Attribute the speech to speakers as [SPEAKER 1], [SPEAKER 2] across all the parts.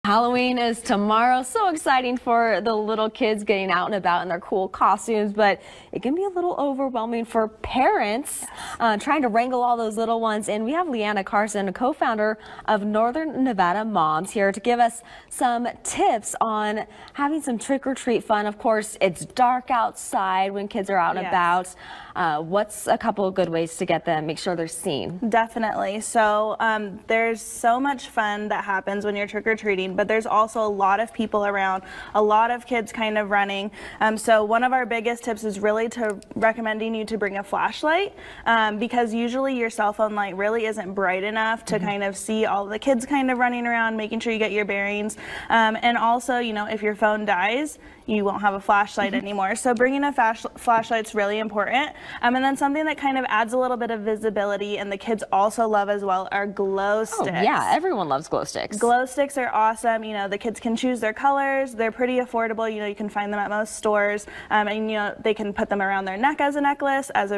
[SPEAKER 1] Halloween is tomorrow. So exciting for the little kids getting out and about in their cool costumes, but it can be a little overwhelming for parents trying to wrangle all those little ones. And we have Leanna Carson, a co-founder of Northern Nevada Moms, here to give us some tips on having some trick-or-treat fun. Of course, it's dark outside when kids are out and about. What's a couple of good ways to get them, make sure they're seen?
[SPEAKER 2] Definitely. So there's so much fun that happens when you're trick-or-treating, but there's also a lot of people around, a lot of kids kind of running. So one of our biggest tips is really recommending you to bring a flashlight, because usually your cell phone light really isn't bright enough to kind of see all the kids kind of running around, making sure you get your bearings. And also, you know, if your phone dies, you won't have a flashlight anymore. So bringing a flashlight's really important. And then something that kind of adds a little bit of visibility and the kids also love as well are glow sticks.
[SPEAKER 1] Oh yeah, everyone loves glow sticks.
[SPEAKER 2] Glow sticks are awesome. You know, the kids can choose their colors. They're pretty affordable. You know, you can find them at most stores. And you know, they can put them around their neck as a necklace, as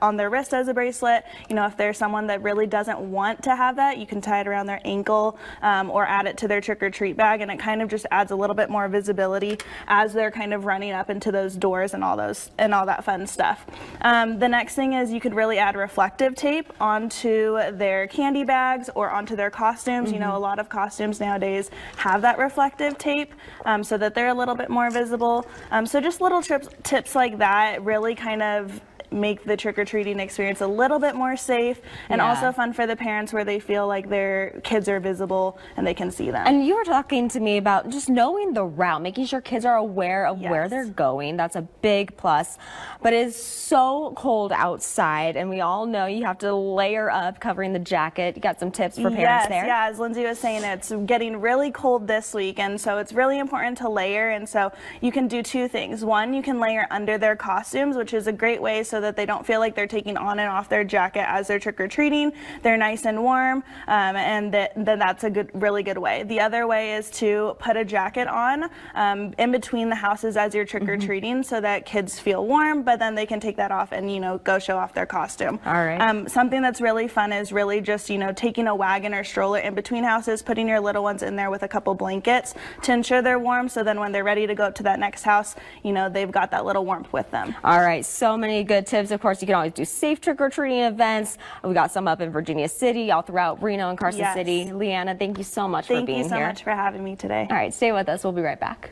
[SPEAKER 2] on their wrist as a bracelet. You know, if there's someone that really doesn't want to have that, you can tie it around their ankle or add it to their trick-or-treat bag, and it kind of just adds a little bit more visibility as they're kind of running up into those doors and all that fun stuff. The next thing is you could really add reflective tape onto their candy bags or onto their costumes. You know, a lot of costumes nowadays have that reflective tape so that they're a little bit more visible. So just little tips like that really kind of make the trick-or-treating experience a little bit more safe and also fun for the parents, where they feel like their kids are visible and they can see them.
[SPEAKER 1] And you were talking to me about just knowing the route, making sure kids are aware of where they're going. That's a big plus. But it is so cold outside, and we all know you have to layer up, covering the jacket. You got some tips for parents there?
[SPEAKER 2] Yeah, as Lindsay was saying, it's getting really cold this week, and so it's really important to layer. And so you can do two things. One, you can layer under their costumes, which is a great way so that they don't feel like they're taking on and off their jacket as they're trick-or-treating. They're nice and warm, and then that's a really good way. The other way is to put a jacket on in between the houses as you're trick-or-treating, so that kids feel warm, but then they can take that off and, you know, go show off their costume.
[SPEAKER 1] All right.
[SPEAKER 2] Something that's really fun is really just, you know, taking a wagon or stroller in between houses, putting your little ones in there with a couple blankets to ensure they're warm, so then when they're ready to go to that next house, you know, they've got that little warmth with them.
[SPEAKER 1] All right, so many good tips. Of course, you can always do safe trick-or-treating events. We got some up in Virginia City, all throughout Reno and Carson City. Leanna, thank you so much for being here.
[SPEAKER 2] Thank you so much for having me today.
[SPEAKER 1] All right, stay with us. We'll be right back.